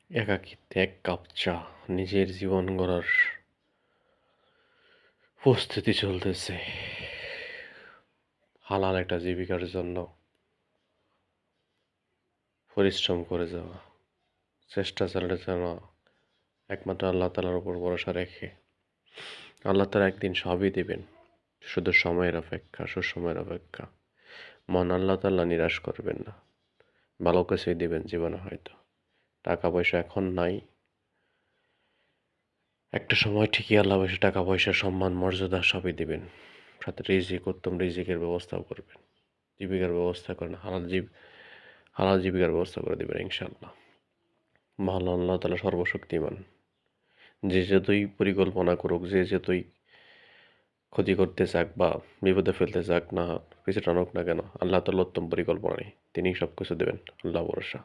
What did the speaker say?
একাকিত্বে এক কাপ চা, নিজের জীবন গড়ার প্রস্তুতি চলতেছে। হালাল একটা জীবিকার জন্য পরিশ্রম করে যাওয়া, চেষ্টা চালিয়ে যাওয়া, একমাত্র আল্লাহ তাআলার উপর ভরসা রেখে। আল্লাহ তাআলা একদিন সবই দিবেন, শুধু সময়ের অপেক্ষা, সুসময়ের অপেক্ষা। মহান আল্লাহ তাআলা নিরাশ করবেন না, ভালো কিছুই দিবেন জীবনে হয়তো। টাকা পয়সা এখন নাই, একটা সময় ঠিকই আল্লাহ টাকা পয়সা, সম্মান, মর্যাদা সবই দিবেন, সাথে রিজিক, উত্তম রিজিকের ব্যবস্থাও করবেন। জীবিকার ব্যবস্থা করেন, হালাল জীবিকার ব্যবস্থা করে দিবেন ইনশাআল্লাহ। মহান আল্লাহ তাআলা সর্বশক্তিমান। যে যতই পরিকল্পনা করুক, যে যতই ক্ষতি করতে চাক বা বিপদে ফেলতে চাক না, পিছু টানুক না কেন, আল্লাহ তাআলার উত্তম পরিকল্পনা নেই, তিনিই সবকিছু দেবেন, আল্লাহ ভরসা।